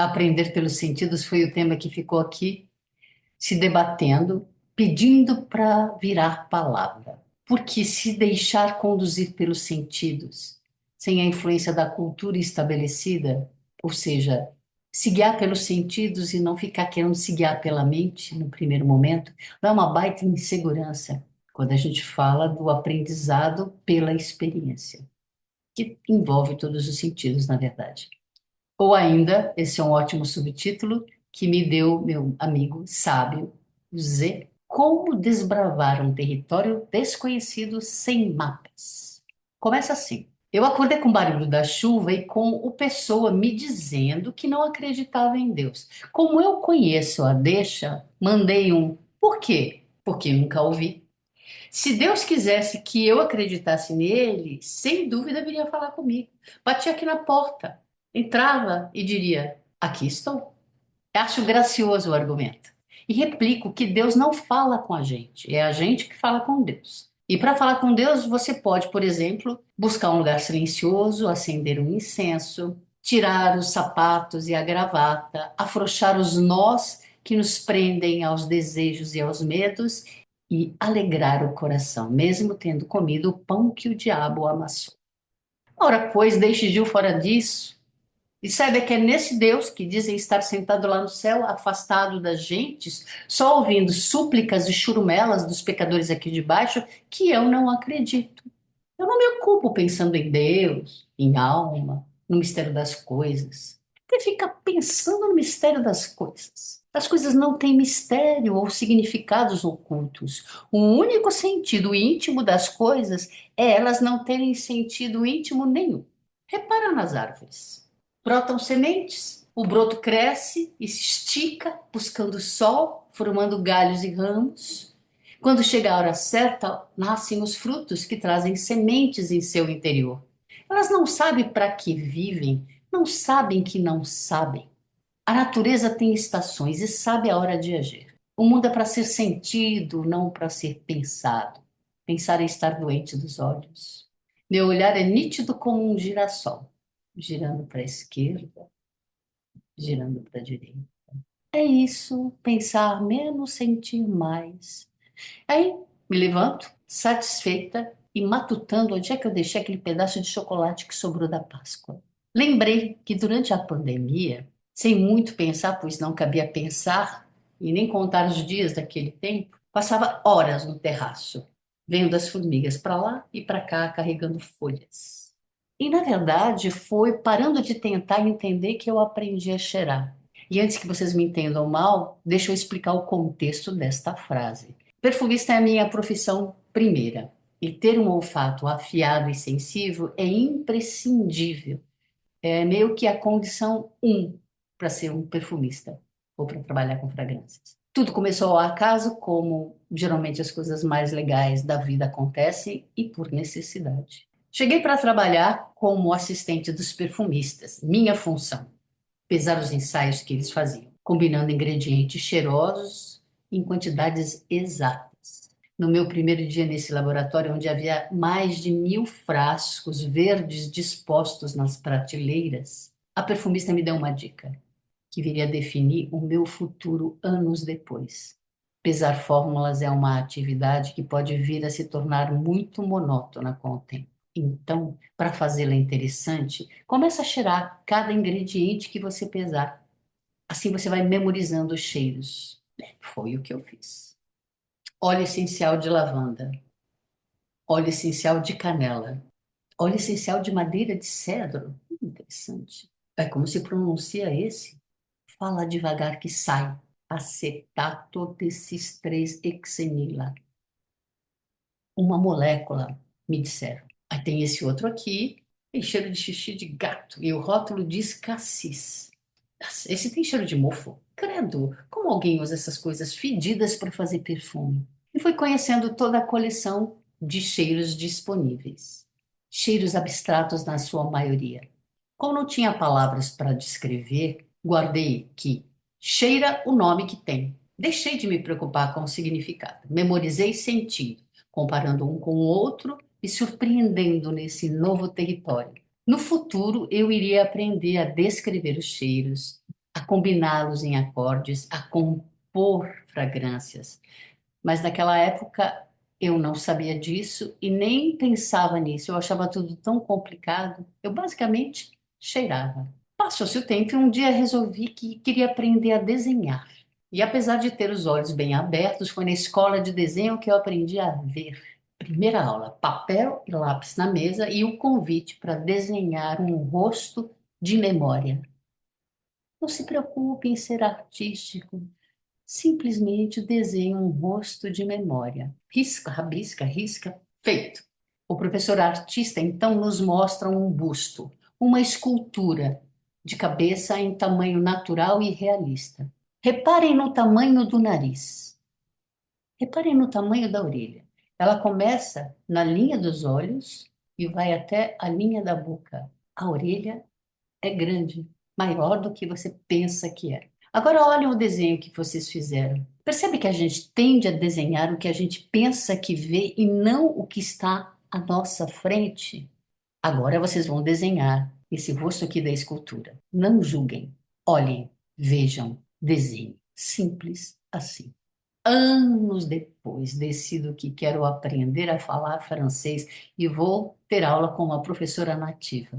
Aprender pelos sentidos foi o tema que ficou aqui se debatendo, pedindo para virar palavra. Porque se deixar conduzir pelos sentidos, sem a influência da cultura estabelecida, ou seja, se guiar pelos sentidos e não ficar querendo se guiar pela mente no primeiro momento, dá uma baita insegurança quando a gente fala do aprendizado pela experiência, que envolve todos os sentidos, na verdade. Ou ainda, esse é um ótimo subtítulo que me deu meu amigo sábio Z, Como Desbravar um Território Desconhecido Sem Mapas. Começa assim. Eu acordei com o barulho da chuva e com o pessoa me dizendo que não acreditava em Deus. Como eu conheço a deixa, mandei um por quê? Porque nunca ouvi. Se Deus quisesse que eu acreditasse nele, sem dúvida viria falar comigo. Batia aqui na porta, entrava e diria: Aqui estou. Acho gracioso o argumento. E replico que Deus não fala com a gente, é a gente que fala com Deus. E para falar com Deus, você pode, por exemplo, buscar um lugar silencioso, acender um incenso, tirar os sapatos e a gravata, afrouxar os nós que nos prendem aos desejos e aos medos e alegrar o coração, mesmo tendo comido o pão que o diabo amassou. Ora, pois, deixe Gil fora disso e saiba que é nesse Deus que dizem estar sentado lá no céu, afastado das gentes, só ouvindo súplicas e churumelas dos pecadores aqui de baixo, que eu não acredito. Eu não me ocupo pensando em Deus, em alma, no mistério das coisas. Porque fica pensando no mistério das coisas. As coisas não têm mistério ou significados ocultos. O único sentido íntimo das coisas é elas não terem sentido íntimo nenhum. Repara nas árvores. Brotam sementes, o broto cresce e se estica, buscando sol, formando galhos e ramos. Quando chega a hora certa, nascem os frutos que trazem sementes em seu interior. Elas não sabem para que vivem, não sabem que não sabem. A natureza tem estações e sabe a hora de agir. O mundo é para ser sentido, não para ser pensado. Pensar é estar doente dos olhos. Meu olhar é nítido como um girassol, girando para a esquerda, girando para a direita. É isso, pensar menos, sentir mais. Aí me levanto, satisfeita e matutando onde é que eu deixei aquele pedaço de chocolate que sobrou da Páscoa. Lembrei que durante a pandemia, sem muito pensar, pois não cabia pensar e nem contar os dias daquele tempo, passava horas no terraço, vendo as formigas para lá e para cá carregando folhas. E na verdade foi parando de tentar entender que eu aprendi a cheirar. E antes que vocês me entendam mal, deixa eu explicar o contexto desta frase. Perfumista é a minha profissão primeira. E ter um olfato afiado e sensível é imprescindível. É meio que a condição para ser um perfumista ou para trabalhar com fragrâncias. Tudo começou ao acaso, como geralmente as coisas mais legais da vida acontecem, e por necessidade. Cheguei para trabalhar como assistente dos perfumistas, minha função pesar os ensaios que eles faziam, combinando ingredientes cheirosos em quantidades exatas. No meu primeiro dia nesse laboratório, onde havia mais de 1.000 frascos verdes dispostos nas prateleiras, a perfumista me deu uma dica que viria a definir o meu futuro anos depois. Pesar fórmulas é uma atividade que pode vir a se tornar muito monótona com o tempo. Então, para fazê-la interessante, comece a cheirar cada ingrediente que você pesar. Assim você vai memorizando os cheiros. Foi o que eu fiz. Óleo essencial de lavanda, óleo essencial de canela, óleo essencial de madeira de cedro. Interessante. É como se pronuncia esse? Fala devagar que sai. Acetato desses 3-hexenila. Uma molécula, me disseram. Aí tem esse outro aqui, tem cheiro de xixi de gato. E o rótulo diz cassis. Nossa, esse tem cheiro de mofo. Credo, como alguém usa essas coisas fedidas para fazer perfume? E fui conhecendo toda a coleção de cheiros disponíveis. Cheiros abstratos na sua maioria. Como não tinha palavras para descrever, guardei que cheira o nome que tem. Deixei de me preocupar com o significado. Memorizei sentindo, comparando um com o outro e surpreendendo nesse novo território. No futuro, eu iria aprender a descrever os cheiros, a combiná-los em acordes, a compor fragrâncias. Mas naquela época eu não sabia disso e nem pensava nisso. Eu achava tudo tão complicado. Eu basicamente cheirava. Passou-se o tempo e um dia resolvi que queria aprender a desenhar. E apesar de ter os olhos bem abertos, foi na escola de desenho que eu aprendi a ver. Primeira aula, papel e lápis na mesa e o convite para desenhar um rosto de memória. Não se preocupe em ser artístico. Simplesmente desenhe um rosto de memória. Risca, rabisca, risca, feito. O professor artista então nos mostra um busto, uma escultura de cabeça em tamanho natural e realista. Reparem no tamanho do nariz. Reparem no tamanho da orelha. Ela começa na linha dos olhos e vai até a linha da boca. A orelha é grande, maior do que você pensa que é. Agora olhem o desenho que vocês fizeram. Percebe que a gente tende a desenhar o que a gente pensa que vê e não o que está à nossa frente? Agora vocês vão desenhar esse rosto aqui da escultura. Não julguem. Olhem, vejam, desenhem. Simples assim. Anos depois, decido que quero aprender a falar francês e vou ter aula com uma professora nativa.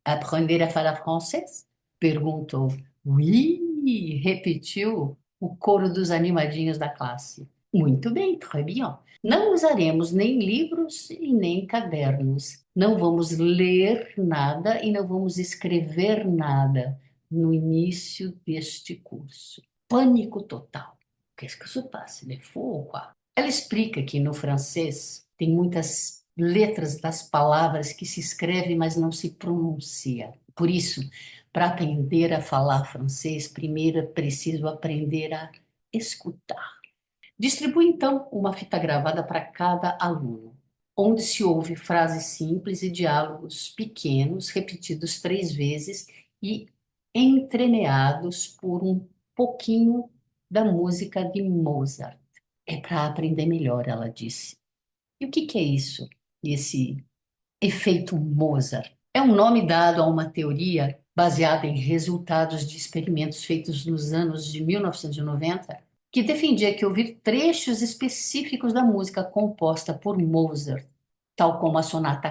Aprender a falar francês? Perguntou. Oui, repetiu o coro dos animadinhos da classe. Muito bem, très bien. Não usaremos nem livros e nem cadernos. Não vamos ler nada e não vamos escrever nada no início deste curso. Pânico total. Qu'est-ce que se passe? Il est fou ou quoi? Ela explica que no francês tem muitas letras das palavras que se escreve, mas não se pronuncia. Por isso, para aprender a falar francês, primeiro é preciso aprender a escutar. Distribui então uma fita gravada para cada aluno, onde se ouve frases simples e diálogos pequenos, repetidos 3 vezes e entremeados por um pouquinho da música de Mozart. É para aprender melhor, ela disse. E o que que é isso? Esse efeito Mozart? É um nome dado a uma teoria baseada em resultados de experimentos feitos nos anos de 1990, que defendia que ouvir trechos específicos da música composta por Mozart, tal como a sonata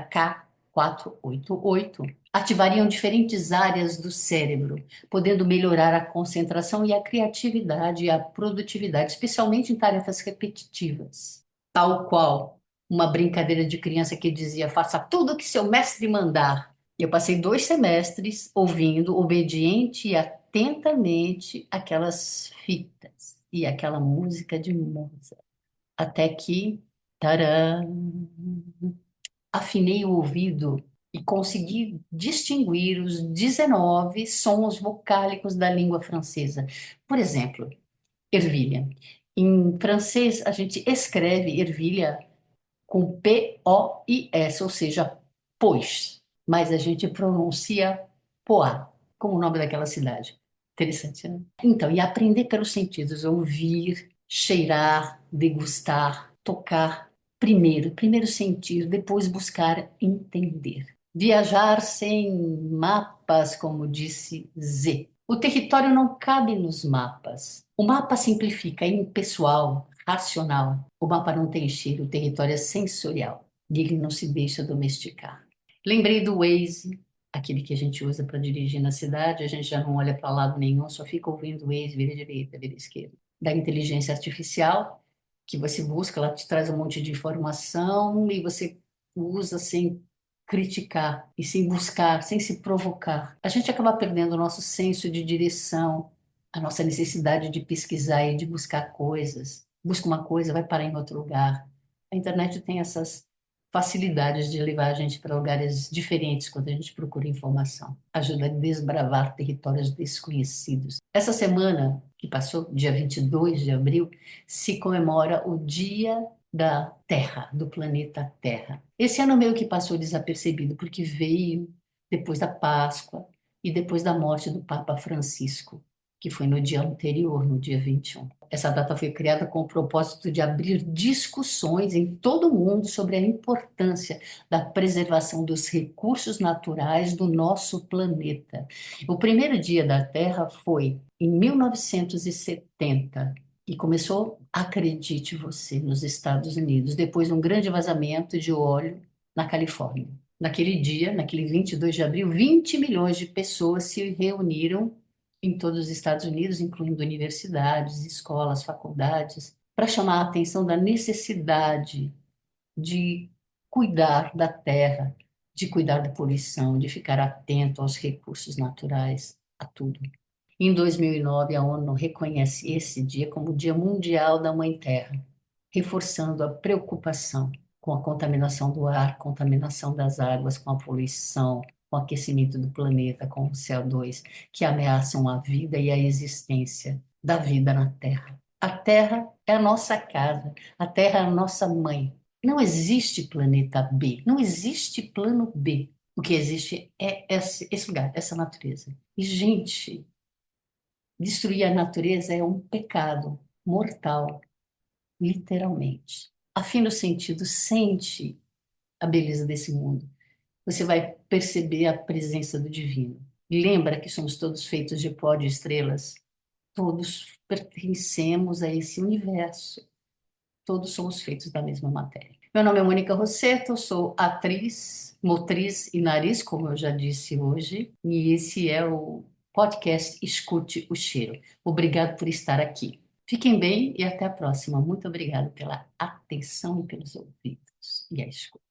K488, ativariam diferentes áreas do cérebro, podendo melhorar a concentração e a criatividade e a produtividade, especialmente em tarefas repetitivas. Tal qual uma brincadeira de criança que dizia: faça tudo o que seu mestre mandar. Eu passei 2 semestres ouvindo obediente e atentamente aquelas fitas e aquela música de Mozart. Até que, tarã, afinei o ouvido e consegui distinguir os 19 sons vocálicos da língua francesa. Por exemplo, ervilha. Em francês, a gente escreve ervilha com P-O-I-S, ou seja, pois, mas a gente pronuncia Poá, como o nome daquela cidade. Interessante, né? Então, e aprender pelos sentidos, ouvir, cheirar, degustar, tocar, primeiro sentir, depois buscar entender. Viajar sem mapas, como disse Z. O território não cabe nos mapas. O mapa simplifica, é impessoal, racional. O mapa não tem cheiro, o território é sensorial. E ele não se deixa domesticar. Lembrei do Waze, aquele que a gente usa para dirigir na cidade, a gente já não olha para lado nenhum, só fica ouvindo o Waze, vira direita, vira esquerda. Da inteligência artificial, que você busca, ela te traz um monte de informação e você usa sem criticar e sem buscar, sem se provocar. A gente acaba perdendo o nosso senso de direção, a nossa necessidade de pesquisar e de buscar coisas. Busca uma coisa, vai parar em outro lugar. A internet tem essas facilidades de levar a gente para lugares diferentes quando a gente procura informação. Ajuda a desbravar territórios desconhecidos. Essa semana que passou, dia 22 de abril, se comemora o Dia da Terra, do planeta Terra. Esse ano meio que passou desapercebido, porque veio depois da Páscoa e depois da morte do Papa Francisco, que foi no dia anterior, no dia 21. Essa data foi criada com o propósito de abrir discussões em todo o mundo sobre a importância da preservação dos recursos naturais do nosso planeta. O primeiro dia da Terra foi em 1970 e começou, acredite você, nos Estados Unidos, depois de um grande vazamento de óleo na Califórnia. Naquele dia, naquele 22 de abril, 20 milhões de pessoas se reuniram em todos os Estados Unidos, incluindo universidades, escolas, faculdades, para chamar a atenção da necessidade de cuidar da terra, de cuidar da poluição, de ficar atento aos recursos naturais, a tudo. Em 2009, a ONU reconhece esse dia como o Dia Mundial da Mãe Terra, reforçando a preocupação com a contaminação do ar, contaminação das águas, com a poluição, com o aquecimento do planeta, com o CO2, que ameaçam a vida e a existência da vida na Terra. A Terra é a nossa casa, a Terra é a nossa mãe. Não existe planeta B, não existe plano B. O que existe é esse lugar, essa natureza. E, gente, destruir a natureza é um pecado mortal, literalmente. Afina o sentido, sente a beleza desse mundo. Você vai perceber a presença do divino. Lembra que somos todos feitos de pó de estrelas? Todos pertencemos a esse universo. Todos somos feitos da mesma matéria. Meu nome é Mônica Rossetto, eu sou atriz, motriz e nariz, como eu já disse hoje, e esse é o podcast Escute o Cheiro. Obrigado por estar aqui. Fiquem bem e até a próxima. Muito obrigada pela atenção e pelos ouvidos e a escuta.